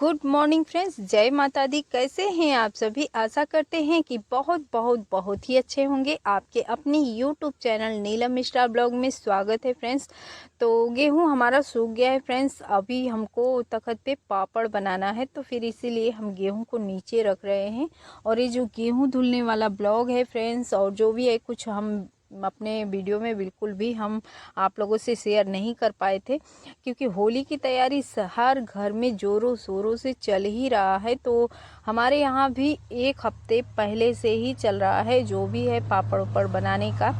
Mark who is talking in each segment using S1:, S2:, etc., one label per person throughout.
S1: Good morning friends, जय माता दी। कैसे हैं आप सभी? आशा करते हैं कि बहुत ही अच्छे होंगे। आपके अपनी YouTube channel Neelam Mishra blog में स्वागत है फ्रेंड्स। तो गेहूं हमारा सूख गया है फ्रेंड्स। अभी हमको तख्त पे पापड़ बनाना है, तो फिर इसीलिए हम गेहूं को नीचे रख रहे हैं। और ये जो गेहूं धुलने वाला ब्लॉग है फ्रेंड्स, और जो भी है कुछ हम अपने वीडियो में बिल्कुल भी हम आप लोगों से शेयर नहीं कर पाए थे, क्योंकि होली की तैयारी हर घर में ज़ोरों शोरों से चल ही रहा है। तो हमारे यहाँ भी एक हफ्ते पहले से ही चल रहा है जो भी है पापड़ उपड़ बनाने का।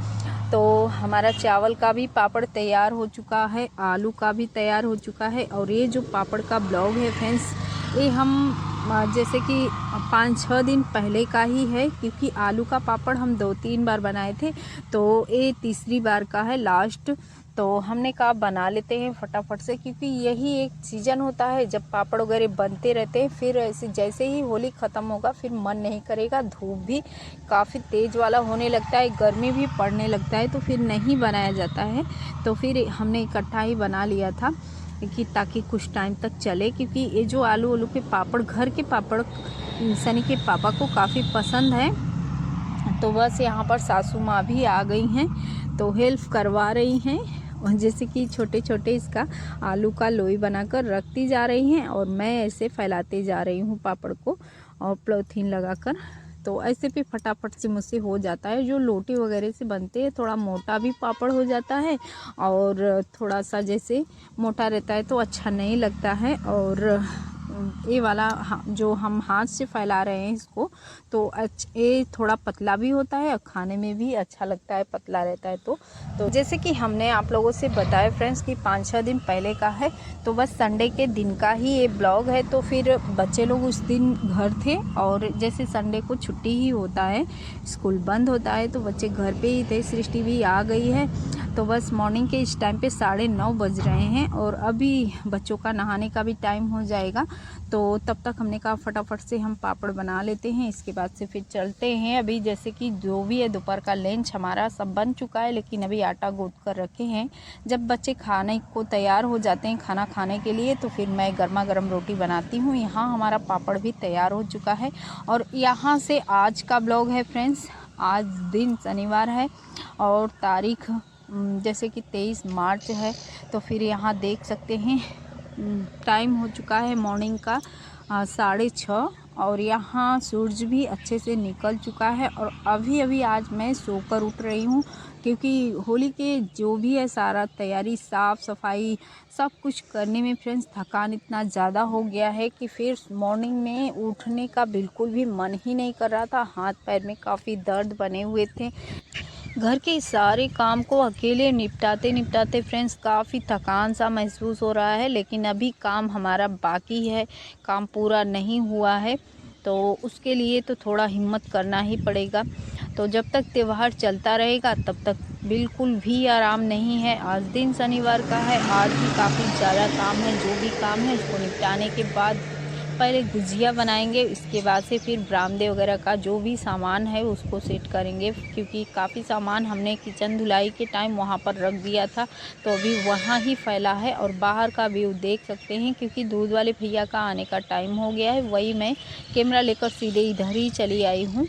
S1: तो हमारा चावल का भी पापड़ तैयार हो चुका है, आलू का भी तैयार हो चुका है। और ये जो पापड़ का ब्लॉग है फ्रेंड्स, ये हम जैसे कि 5-6 दिन पहले का ही है, क्योंकि आलू का पापड़ हम 2-3 बार बनाए थे, तो ये तीसरी बार का है लास्ट। तो हमने कहा बना लेते हैं फटाफट से, क्योंकि यही एक सीज़न होता है जब पापड़ वगैरह बनते रहते हैं। फिर ऐसे जैसे ही होली ख़त्म होगा फिर मन नहीं करेगा, धूप भी काफ़ी तेज़ वाला होने लगता है, गर्मी भी पड़ने लगता है, तो फिर नहीं बनाया जाता है। तो फिर हमने इकट्ठा ही बना लिया था कि ताकि कुछ टाइम तक चले, क्योंकि ये जो आलू के पापड़, घर के पापड़ सनी के पापा को काफ़ी पसंद है। तो बस यहाँ पर सासू माँ भी आ गई हैं, तो हेल्प करवा रही हैं। और जैसे कि छोटे छोटे इसका आलू का लोई बनाकर रखती जा रही हैं, और मैं ऐसे फैलाते जा रही हूँ पापड़ को और पॉलीथीन लगाकर। तो ऐसे भी फटाफट से मुझसे हो जाता है। जो लोटी वगैरह से बनते हैं थोड़ा मोटा भी पापड़ हो जाता है, और थोड़ा सा जैसे मोटा रहता है तो अच्छा नहीं लगता है। और ये वाला जो हम हाथ से फैला रहे हैं इसको, तो ये थोड़ा पतला भी होता है और खाने में भी अच्छा लगता है, पतला रहता है। तो जैसे कि हमने आप लोगों से बताया फ्रेंड्स कि 5-6 दिन पहले का है, तो बस संडे के दिन का ही ये ब्लॉग है। तो फिर बच्चे लोग उस दिन घर थे, और जैसे संडे को छुट्टी ही होता है, स्कूल बंद होता है, तो बच्चे घर पे ही थे। सृष्टि भी आ गई है। तो बस मॉर्निंग के इस टाइम पे 9:30 बज रहे हैं, और अभी बच्चों का नहाने का भी टाइम हो जाएगा। तो तब तक हमने कहा फटाफट से हम पापड़ बना लेते हैं, इसके बाद से फिर चलते हैं। अभी जैसे कि जो भी है दोपहर का लंच हमारा सब बन चुका है, लेकिन अभी आटा गूंथ कर रखे हैं। जब बच्चे खाने को तैयार हो जाते हैं खाना खाने के लिए, तो फिर मैं गर्मा गर्म रोटी बनाती हूँ। यहाँ हमारा पापड़ भी तैयार हो चुका है। और यहाँ से आज का ब्लॉग है फ्रेंड्स। आज दिन शनिवार है और तारीख जैसे कि 23 मार्च है। तो फिर यहाँ देख सकते हैं टाइम हो चुका है मॉर्निंग का 6:30, और यहाँ सूरज भी अच्छे से निकल चुका है। और अभी आज मैं सोकर उठ रही हूँ, क्योंकि होली के जो भी है सारा तैयारी, साफ़ सफाई सब कुछ करने में फ्रेंड्स थकान इतना ज़्यादा हो गया है कि फिर मॉर्निंग में उठने का बिल्कुल भी मन ही नहीं कर रहा था। हाथ पैर में काफ़ी दर्द बने हुए थे। घर के सारे काम को अकेले निपटाते फ्रेंड्स काफ़ी थकान सा महसूस हो रहा है। लेकिन अभी काम हमारा बाकी है, काम पूरा नहीं हुआ है, तो उसके लिए तो थोड़ा हिम्मत करना ही पड़ेगा। तो जब तक त्यौहार चलता रहेगा तब तक बिल्कुल भी आराम नहीं है। आज दिन शनिवार का है, आज भी काफ़ी ज़्यादा काम है। जो भी काम है उसको निपटाने के बाद पहले गुजिया बनाएंगे, इसके बाद से फिर बरामदे वगैरह का जो भी सामान है उसको सेट करेंगे, क्योंकि काफ़ी सामान हमने किचन धुलाई के टाइम वहाँ पर रख दिया था, तो अभी वहाँ ही फैला है। और बाहर का व्यू देख सकते हैं, क्योंकि दूध वाले भैया का आने का टाइम हो गया है, वही मैं कैमरा लेकर सीधे इधर ही चली आई हूँ।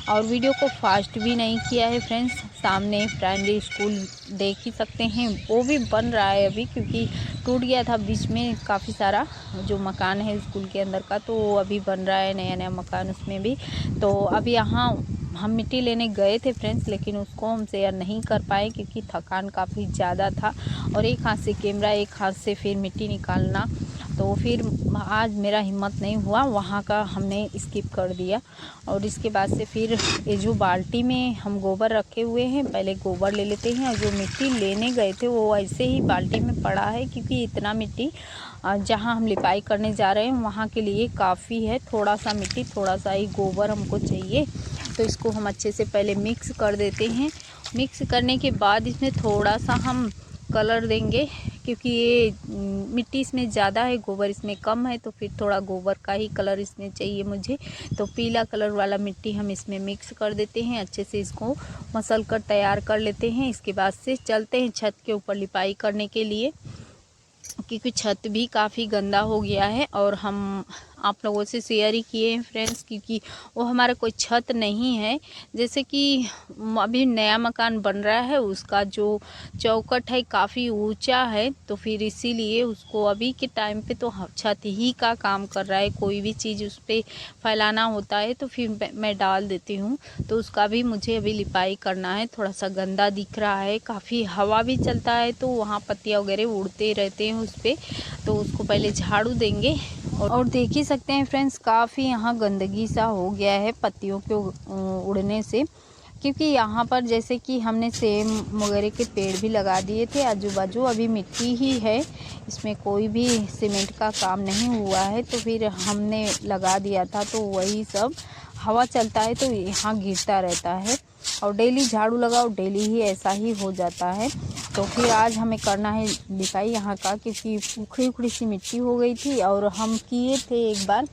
S1: और वीडियो को फास्ट भी नहीं किया है फ्रेंड्स। सामने प्राइमरी स्कूल देख ही सकते हैं, वो भी बन रहा है अभी, क्योंकि टूट गया था बीच में काफ़ी सारा जो मकान है स्कूल के अंदर का, तो वो अभी बन रहा है नया मकान उसमें भी। तो अब यहाँ हम मिट्टी लेने गए थे फ्रेंड्स, लेकिन उसको हम शेयर नहीं कर पाए, क्योंकि थकान काफ़ी ज़्यादा था, और एक हाथ से कैमरा, एक हाथ से फिर मिट्टी निकालना, तो फिर आज मेरा हिम्मत नहीं हुआ, वहाँ का हमने स्किप कर दिया। और इसके बाद से फिर ये जो बाल्टी में हम गोबर रखे हुए हैं, पहले गोबर ले लेते हैं। और जो मिट्टी लेने गए थे वो ऐसे ही बाल्टी में पड़ा है, क्योंकि इतना मिट्टी जहाँ हम लिपाई करने जा रहे हैं वहाँ के लिए काफ़ी है। थोड़ा सा मिट्टी, थोड़ा सा ही गोबर हमको चाहिए, तो इसको हम अच्छे से पहले मिक्स कर देते हैं। मिक्स करने के बाद इसमें थोड़ा सा हम कलर देंगे, क्योंकि ये मिट्टी इसमें ज़्यादा है, गोबर इसमें कम है, तो फिर थोड़ा गोबर का ही कलर इसमें चाहिए मुझे। तो पीला कलर वाला मिट्टी हम इसमें मिक्स कर देते हैं, अच्छे से इसको मसल कर तैयार कर लेते हैं। इसके बाद से चलते हैं छत के ऊपर लिपाई करने के लिए। क्योंकि छत भी काफ़ी गंदा हो गया है। और हम आप लोगों से शेयर ही किए हैं फ्रेंड्स, क्योंकि वो हमारा कोई छत नहीं है। जैसे कि अभी नया मकान बन रहा है, उसका जो चौखट है काफ़ी ऊंचा है, तो फिर इसीलिए उसको अभी के टाइम पे तो छत ही का काम कर रहा है। कोई भी चीज़ उस पर फैलाना होता है तो फिर मैं डाल देती हूँ, तो उसका भी मुझे अभी लिपाई करना है। थोड़ा सा गंदा दिख रहा है, काफ़ी हवा भी चलता है तो वहाँ पत्तियाँ वगैरह उड़ते रहते हैं उस पर, तो उसको पहले झाड़ू देंगे। और देख ही सकते हैं फ्रेंड्स, काफ़ी यहाँ गंदगी सा हो गया है पत्तियों के उड़ने से। क्योंकि यहाँ पर जैसे कि हमने सेम वगैरह के पेड़ भी लगा दिए थे आजू बाजू, अभी मिट्टी ही है, इसमें कोई भी सीमेंट का काम नहीं हुआ है, तो फिर हमने लगा दिया था, तो वही सब हवा चलता है तो यहाँ गिरता रहता है। और डेली झाड़ू लगाओ, डेली ही ऐसा ही हो जाता है। तो फिर आज हमें करना है लिपाई यहाँ का, क्योंकि उखड़ी उखड़ी सी मिट्टी हो गई थी। और हम किए थे एक बार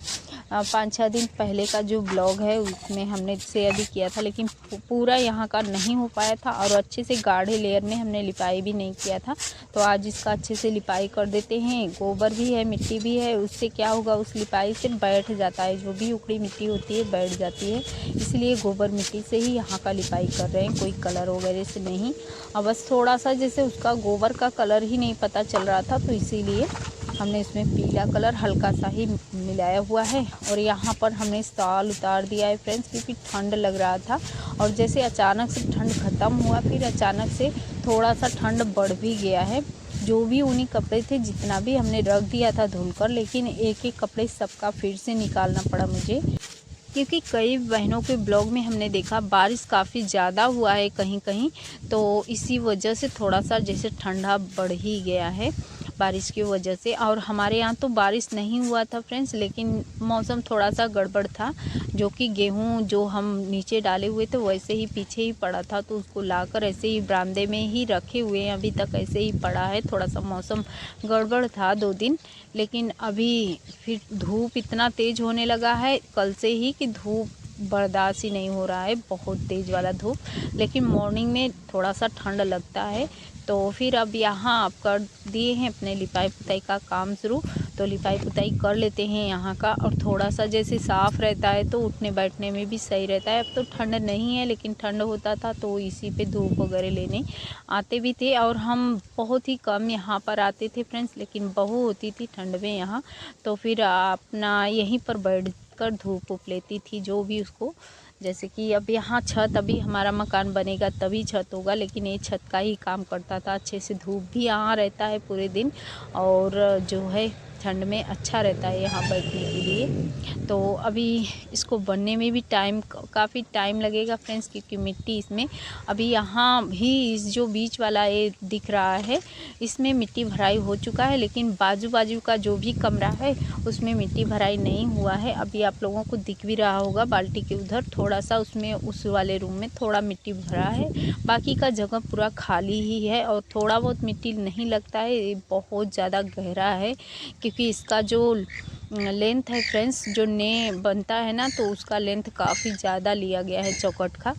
S1: 5-6 दिन पहले का जो ब्लॉग है उसमें हमने शेयर भी किया था, लेकिन पूरा यहाँ का नहीं हो पाया था और अच्छे से गाढ़े लेयर में हमने लिपाई भी नहीं किया था। तो आज इसका अच्छे से लिपाई कर देते हैं। गोबर भी है, मिट्टी भी है, उससे क्या होगा, उस लिपाई से बैठ जाता है, जो भी उखड़ी मिट्टी होती है बैठ जाती है। इसलिए गोबर मिट्टी से ही यहाँ का लिपाई कर रहे हैं, कोई कलर वगैरह से नहीं। अब बस थोड़ा सा जैसे उसका गोबर का कलर ही नहीं पता चल रहा था, तो इसीलिए हमने इसमें पीला कलर हल्का सा ही मिलाया हुआ है। और यहाँ पर हमने शॉल उतार दिया है फ्रेंड्स, क्योंकि ठंड लग रहा था। और जैसे अचानक से ठंड ख़त्म हुआ, फिर अचानक से थोड़ा सा ठंड बढ़ भी गया है। जो भी ऊनी कपड़े थे जितना भी हमने रख दिया था धुलकर, लेकिन एक एक कपड़े सबका फिर से निकालना पड़ा मुझे, क्योंकि कई बहनों के ब्लॉग में हमने देखा बारिश काफ़ी ज़्यादा हुआ है कहीं कहीं, तो इसी वजह से थोड़ा सा जैसे ठंडा बढ़ ही गया है बारिश की वजह से। और हमारे यहाँ तो बारिश नहीं हुआ था फ्रेंड्स, लेकिन मौसम थोड़ा सा गड़बड़ था, जो कि गेहूँ जो हम नीचे डाले हुए थे वैसे ही पीछे ही पड़ा था, तो उसको लाकर ऐसे ही बरामदे में ही रखे हुए हैं, अभी तक ऐसे ही पड़ा है। थोड़ा सा मौसम गड़बड़ था 2 दिन, लेकिन अभी फिर धूप इतना तेज़ होने लगा है कल से ही कि धूप बर्दाश्त ही नहीं हो रहा है, बहुत तेज़ वाला धूप। लेकिन मॉर्निंग में थोड़ा सा ठंड लगता है। तो फिर अब यहाँ आप कर दिए हैं अपने लिपाई पुताई का काम शुरू, तो लिपाई पुताई कर लेते हैं यहाँ का। और थोड़ा सा जैसे साफ़ रहता है तो उठने बैठने में भी सही रहता है। अब तो ठंड नहीं है, लेकिन ठंड होता था तो इसी पे धूप वगैरह लेने आते भी थे। और हम बहुत ही कम यहाँ पर आते थे फ्रेंड्स, लेकिन बहू होती थी ठंड में यहाँ, तो फिर अपना यहीं पर बैठ कर धूप उप लेती थी, जो भी उसको। जैसे कि अब यहाँ छत, अभी हमारा मकान बनेगा तभी छत होगा, लेकिन ये छत का ही काम करता था। अच्छे से धूप भी यहाँ रहता है पूरे दिन, और जो है ठंड में अच्छा रहता है यहाँ बैठने के लिए। तो अभी इसको बनने में भी काफ़ी टाइम लगेगा फ्रेंड्स, क्योंकि मिट्टी इसमें अभी यहाँ भी इस जो बीच वाला ये दिख रहा है इसमें मिट्टी भराई हो चुका है, लेकिन बाजू बाजू का जो भी कमरा है उसमें मिट्टी भराई नहीं हुआ है। अभी आप लोगों को दिख भी रहा होगा बाल्टी के उधर थोड़ा सा, उसमें उस वाले रूम में थोड़ा मिट्टी भरा है, बाकी का जगह पूरा खाली ही है। और थोड़ा बहुत मिट्टी नहीं लगता है, ये बहुत ज़्यादा गहरा है, क्योंकि इसका जो लेंथ है फ्रेंड्स, जो ने बनता है ना, तो उसका लेंथ काफ़ी ज़्यादा लिया गया है चौखट का।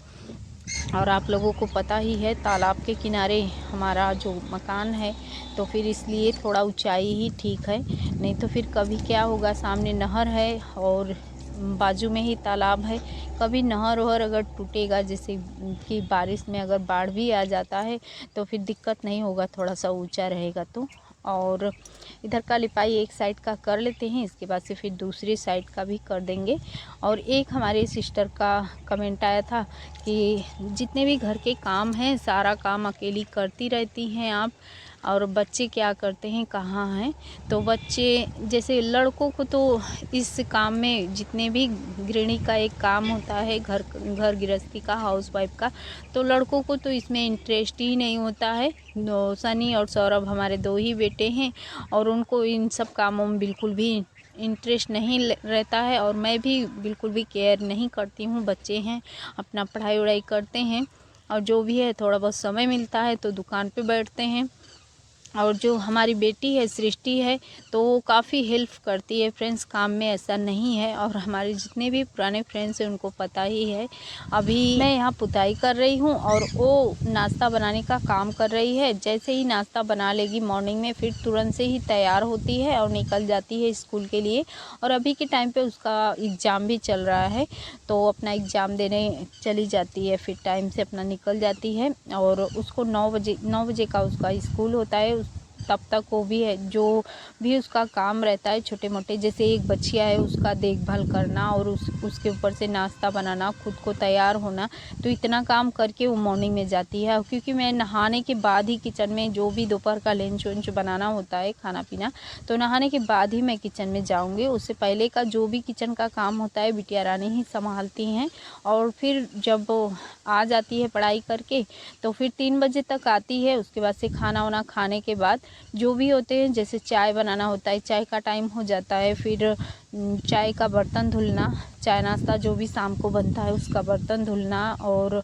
S1: और आप लोगों को पता ही है तालाब के किनारे हमारा जो मकान है, तो फिर इसलिए थोड़ा ऊंचाई ही ठीक है, नहीं तो फिर कभी क्या होगा, सामने नहर है और बाजू में ही तालाब है, कभी नहर वहर अगर टूटेगा, जैसे कि बारिश में अगर बाढ़ भी आ जाता है तो फिर दिक्कत नहीं होगा, थोड़ा सा ऊंचा रहेगा तो। और इधर का लिपाई एक साइड का कर लेते हैं, इसके बाद से फिर दूसरी साइड का भी कर देंगे। और एक हमारे सिस्टर का कमेंट आया था कि जितने भी घर के काम हैं सारा काम अकेली करती रहती हैं आप, और बच्चे क्या करते हैं, कहाँ हैं। तो बच्चे जैसे लड़कों को तो इस काम में, जितने भी गृहिणी का एक काम होता है घर गृहस्थी का, हाउसवाइफ का, तो लड़कों को तो इसमें इंटरेस्ट ही नहीं होता है। सनी और सौरभ हमारे 2 ही बेटे हैं, और उनको इन सब कामों में बिल्कुल भी इंटरेस्ट नहीं रहता है, और मैं भी बिल्कुल भी केयर नहीं करती हूँ। बच्चे हैं, अपना पढ़ाई वढ़ाई करते हैं, और जो भी है थोड़ा बहुत समय मिलता है तो दुकान पे बैठते हैं। और जो हमारी बेटी है सृष्टि है तो वो काफ़ी हेल्प करती है फ्रेंड्स काम में, ऐसा नहीं है। और हमारे जितने भी पुराने फ्रेंड्स हैं उनको पता ही है। अभी मैं यहाँ पुताई कर रही हूँ और वो नाश्ता बनाने का काम कर रही है। जैसे ही नाश्ता बना लेगी मॉर्निंग में, फिर तुरंत से ही तैयार होती है और निकल जाती है स्कूल के लिए। और अभी के टाइम पे उसका एग्ज़ाम भी चल रहा है, तो अपना एग्ज़ाम देने चली जाती है, फिर टाइम से अपना निकल जाती है। और उसको 9 बजे का उसका स्कूल होता है। तब तक वो भी है, जो भी उसका काम रहता है छोटे मोटे, जैसे एक बच्चिया है उसका देखभाल करना और उसके ऊपर से नाश्ता बनाना, खुद को तैयार होना, तो इतना काम करके वो मॉर्निंग में जाती है। क्योंकि मैं नहाने के बाद ही किचन में जो भी दोपहर का लंच वंच बनाना होता है, खाना पीना, तो नहाने के बाद ही मैं किचन में जाऊँगी। उससे पहले का जो भी किचन का काम होता है बिटिया रानी ही संभालती हैं। और फिर जब आ जाती है पढ़ाई करके तो फिर 3 बजे तक आती है। उसके बाद से खाना वाना खाने के बाद जो भी होते हैं, जैसे चाय बनाना होता है, चाय का टाइम हो जाता है, फिर चाय का बर्तन धुलना, चाय नाश्ता जो भी शाम को बनता है उसका बर्तन धुलना, और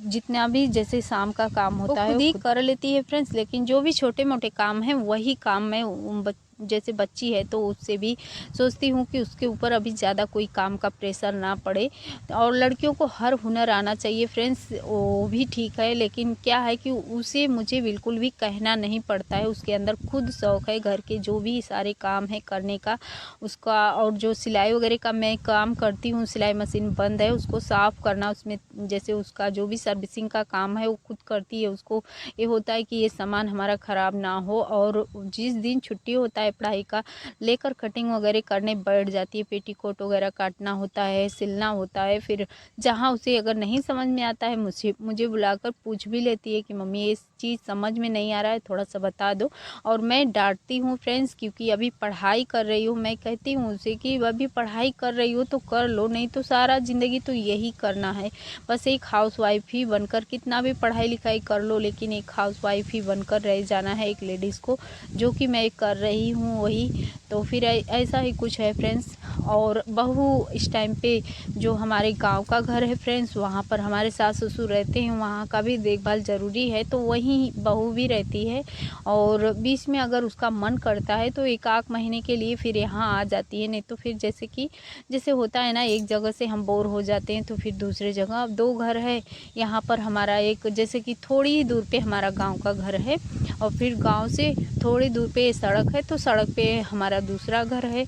S1: जितना भी जैसे शाम का काम होता है वो खुद ही कर लेती है फ्रेंड्स। लेकिन जो भी छोटे मोटे काम हैं वही काम मैं जैसे बच्ची है तो उससे भी सोचती हूँ कि उसके ऊपर अभी ज़्यादा कोई काम का प्रेशर ना पड़े। और लड़कियों को हर हुनर आना चाहिए फ्रेंड्स, वो भी ठीक है, लेकिन क्या है कि उसे मुझे बिल्कुल भी कहना नहीं पड़ता है। उसके अंदर खुद शौक़ है घर के जो भी सारे काम है करने का उसका। और जो सिलाई वगैरह का मैं काम करती हूँ, सिलाई मशीन बंद है उसको साफ़ करना, उसमें जैसे उसका जो भी सर्विसिंग का काम है वो खुद करती है। उसको ये होता है कि ये सामान हमारा ख़राब ना हो। और जिस दिन छुट्टी होता है पढ़ाई का, लेकर कटिंग वगैरह करने बैठ जाती है, पेटीकोट वगैरह काटना होता है, सिलना होता है। फिर जहाँ उसे अगर नहीं समझ में आता है मुझे बुलाकर पूछ भी लेती है कि मम्मी ये चीज़ समझ में नहीं आ रहा है, थोड़ा सा बता दो। और मैं डांटती हूँ फ्रेंड्स, क्योंकि अभी पढ़ाई कर रही हूँ। मैं कहती हूँ उसे कि अभी पढ़ाई कर रही हो तो कर लो, नहीं तो सारा ज़िंदगी तो यही करना है। बस एक हाउसवाइफ ही बनकर, कितना भी पढ़ाई लिखाई कर लो लेकिन एक हाउसवाइफ ही बनकर रह जाना है एक लेडीज़ को, जो कि मैं कर रही हूँ वही। तो फिर ऐसा ही कुछ है फ्रेंड्स। और बहू इस टाइम पे जो हमारे गांव का घर है फ्रेंड्स, वहाँ पर हमारे सास ससुर रहते हैं, वहाँ का भी देखभाल ज़रूरी है, तो वहीं बहू भी रहती है। और बीच में अगर उसका मन करता है तो एक आध महीने के लिए फिर यहाँ आ जाती है। नहीं तो फिर जैसे होता है ना, एक जगह से हम बोर हो जाते हैं तो फिर दूसरे जगह। अब 2 घर है यहाँ पर हमारा, एक जैसे कि थोड़ी ही दूर पे हमारा गांव का घर है और फिर गांव से थोड़ी दूर पे सड़क है, तो सड़क पे हमारा दूसरा घर है।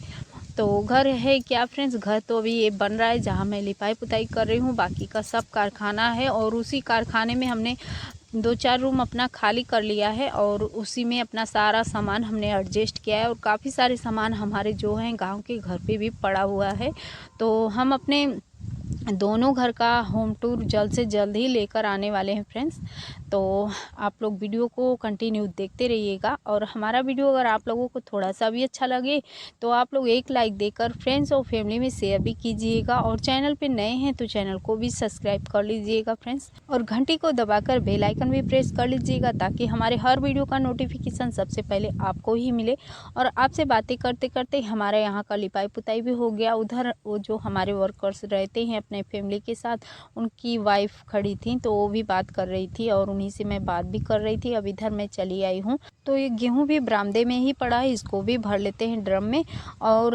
S1: तो घर है क्या फ्रेंड्स, घर तो अभी ये बन रहा है जहाँ मैं लिपाई पुताई कर रही हूँ, बाकी का सब कारखाना है। और उसी कारखाने में हमने 2-4 रूम अपना खाली कर लिया है और उसी में अपना सारा सामान हमने एडजस्ट किया है। और काफ़ी सारे सामान हमारे जो हैं गांव के घर पे भी पड़ा हुआ है। तो हम अपने दोनों घर का होम टूर जल्द से जल्द ही लेकर आने वाले हैं फ्रेंड्स। तो आप लोग वीडियो को कंटिन्यू देखते रहिएगा। और हमारा वीडियो अगर आप लोगों को थोड़ा सा भी अच्छा लगे तो आप लोग एक लाइक देकर फ्रेंड्स और फैमिली में शेयर भी कीजिएगा। और चैनल पे नए हैं तो चैनल को भी सब्सक्राइब कर लीजिएगा फ्रेंड्स, और घंटी को दबाकर बेल आइकन भी प्रेस कर लीजिएगा, ताकि हमारे हर वीडियो का नोटिफिकेशन सबसे पहले आपको ही मिले। और आपसे बातें करते करते हमारे यहाँ का लिपाई पुताई भी हो गया। उधर वो जो हमारे वर्कर्स रहते हैं अपने फैमिली के साथ, उनकी वाइफ खड़ी थी तो वो भी बात कर रही थी और उन्हीं से मैं बात भी कर रही थी। अब इधर मैं चली आई हूँ तो ये गेहूँ भी बरामदे में ही पड़ा है, इसको भी भर लेते हैं ड्रम में। और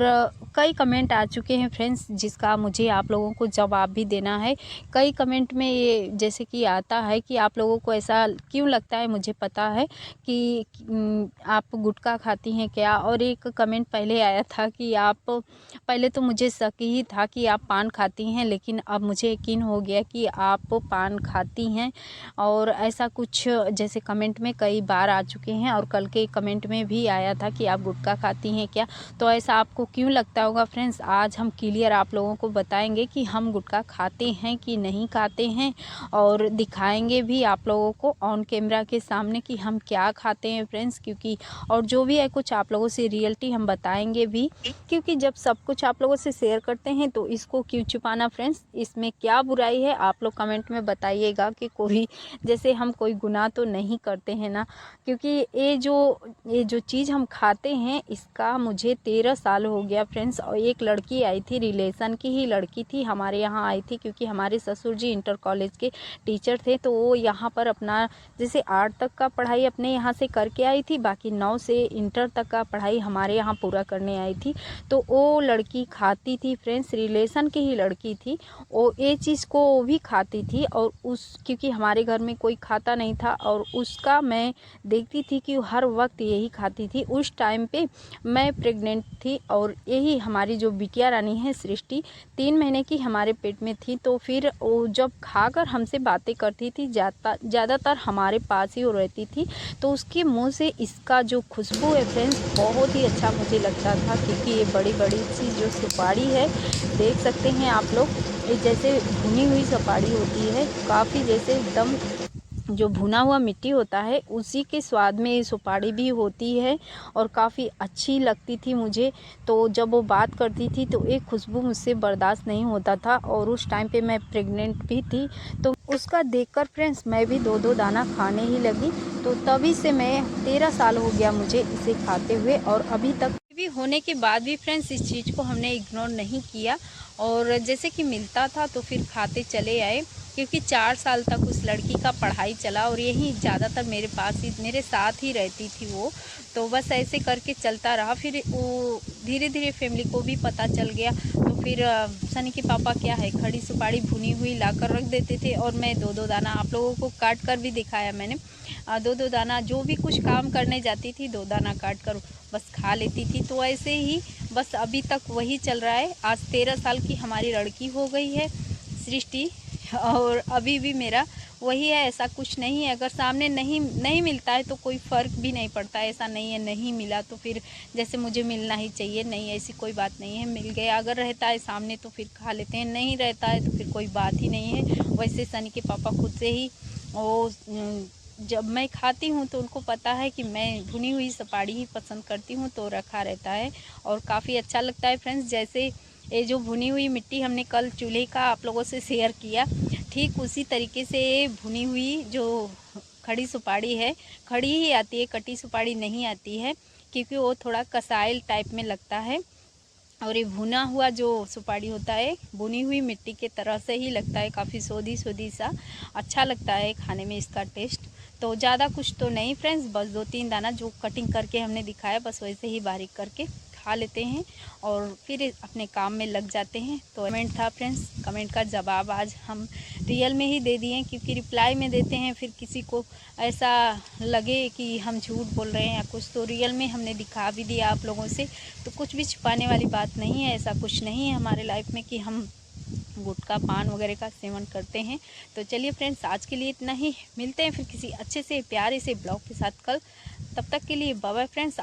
S1: कई कमेंट आ चुके हैं फ्रेंड्स जिसका मुझे आप लोगों को जवाब भी देना है। कई कमेंट में ये जैसे कि आता है कि आप लोगों को ऐसा क्यों लगता है, मुझे पता है कि आप गुटखा खाती हैं क्या। और एक कमेंट पहले आया था कि आप, पहले तो मुझे शक ही था कि आप पान खाती हैं, लेकिन अब मुझे यकीन हो गया कि आप पान खाती हैं। और ऐसा कुछ जैसे कमेंट में कई बार आ चुके हैं। और कल के कमेंट में भी आया था कि आप गुटखा खाती हैं क्या। तो ऐसा आपको क्यों लगता होगा फ्रेंड्स, आज हम क्लियर आप लोगों को बताएंगे कि हम गुटखा खाते हैं कि नहीं खाते हैं। और दिखाएंगे भी आप लोगों को ऑन कैमरा के सामने कि हम क्या खाते हैं फ्रेंड्स, क्योंकि और जो भी है कुछ आप लोगों से रियलिटी हम बताएंगे भी, क्योंकि जब सब कुछ आप लोगों से शेयर करते हैं तो इसको क्यों छुपाना फ्रेंड्स, इसमें क्या बुराई है आप लोग कमेंट में बताइएगा। कि कोई जैसे हम कोई गुनाह तो नहीं करते हैं ना, क्योंकि ये ये जो चीज़ हम खाते हैं इसका मुझे 13 साल हो गया फ्रेंड्स। और एक लड़की आई थी, रिलेशन की ही लड़की थी, हमारे यहाँ आई थी क्योंकि हमारे ससुर जी इंटर कॉलेज के टीचर थे। तो वो यहाँ पर अपना जैसे 8 तक का पढ़ाई अपने यहाँ से करके आई थी, बाकी 9 से इंटर तक का पढ़ाई हमारे यहाँ पूरा करने आई थी। तो वो लड़की खाती थी फ्रेंड्स, रिलेशन की ही लड़की थी, वो ये चीज़ को भी खाती थी। और क्योंकि हमारे घर में कोई खाता नहीं था और उसका मैं देखती थी कि हर वक्त यही खाती थी। उस टाइम पे मैं प्रेग्नेंट थी और यही हमारी जो बिटिया रानी है सृष्टि 3 महीने की हमारे पेट में थी। तो फिर वो जब खाकर हमसे बातें करती थी, ज़्यादातर हमारे पास ही वो रहती थी। तो उसके मुंह से इसका जो खुशबू है फ्रेंड्स बहुत ही अच्छा मुझे लगता था, क्योंकि ये बड़ी बड़ी सी जो सुपारी है देख सकते हैं आप लोग, ये जैसे भुनी हुई सुपारी होती है, काफ़ी जैसे एकदम जो भुना हुआ मिट्टी होता है उसी के स्वाद में ये सुपारी भी होती है और काफ़ी अच्छी लगती थी मुझे। तो जब वो बात करती थी तो एक खुशबू मुझसे बर्दाश्त नहीं होता था और उस टाइम पे मैं प्रेग्नेंट भी थी। तो उसका देखकर फ्रेंड्स मैं भी 2-2 दाना खाने ही लगी। तो तभी से मैं 13 साल हो गया मुझे इसे खाते हुए, और अभी तक भी होने के बाद भी फ्रेंड्स इस चीज़ को हमने इग्नोर नहीं किया और जैसे कि मिलता था तो फिर खाते चले आए। क्योंकि 4 साल तक उस लड़की का पढ़ाई चला और यही ज़्यादातर मेरे पास ही मेरे साथ ही रहती थी वो। तो बस ऐसे करके चलता रहा। फिर वो धीरे धीरे फैमिली को भी पता चल गया। तो फिर सनी के पापा क्या है, खड़ी सुपारी भुनी हुई लाकर रख देते थे और मैं 2-2 दाना, आप लोगों को काट कर भी दिखाया मैंने, 2-2 दाना जो भी कुछ काम करने जाती थी 2 दाना काट कर बस खा लेती थी। तो ऐसे ही बस अभी तक वही चल रहा है। आज 13 साल की हमारी लड़की हो गई है सृष्टि, और अभी भी मेरा वही है, ऐसा कुछ नहीं है। अगर सामने नहीं मिलता है तो कोई फ़र्क भी नहीं पड़ता, ऐसा नहीं है नहीं मिला तो फिर जैसे मुझे मिलना ही चाहिए, नहीं ऐसी कोई बात नहीं है। मिल गया अगर रहता है सामने तो फिर खा लेते हैं, नहीं रहता है तो फिर कोई बात ही नहीं है। वैसे सनी के पापा खुद से ही वो जब मैं खाती हूँ तो उनको पता है कि मैं भुनी हुई सुपारी ही पसंद करती हूँ, तो रखा रहता है और काफ़ी अच्छा लगता है फ्रेंड्स। जैसे ये जो भुनी हुई मिट्टी हमने कल चूल्हे का आप लोगों से शेयर किया, ठीक उसी तरीके से भुनी हुई जो खड़ी सुपारी है, खड़ी ही आती है, कटी सुपारी नहीं आती है क्योंकि वो थोड़ा कसाइल टाइप में लगता है। और ये भुना हुआ जो सुपारी होता है भुनी हुई मिट्टी के तरह से ही लगता है, काफ़ी सोधी सोधी सा अच्छा लगता है खाने में इसका टेस्ट। तो ज़्यादा कुछ तो नहीं फ्रेंड्स, बस 2-3 दाना जो कटिंग करके हमने दिखाया बस वैसे ही बारीक करके खा लेते हैं और फिर अपने काम में लग जाते हैं। तो कमेंट था फ्रेंड्स, कमेंट का जवाब आज हम रियल में ही दे दिए, क्योंकि रिप्लाई में देते हैं फिर किसी को ऐसा लगे कि हम झूठ बोल रहे हैं या कुछ, तो रियल में हमने दिखा भी दिया आप लोगों से। तो कुछ भी छुपाने वाली बात नहीं है, ऐसा कुछ नहीं है हमारे लाइफ में कि हम गुटखा पान वगैरह का सेवन करते हैं। तो चलिए फ्रेंड्स आज के लिए इतना ही, मिलते हैं फिर किसी अच्छे से प्यारे से ब्लॉग के साथ कल। तब तक के लिए बाय बाय फ्रेंड्स।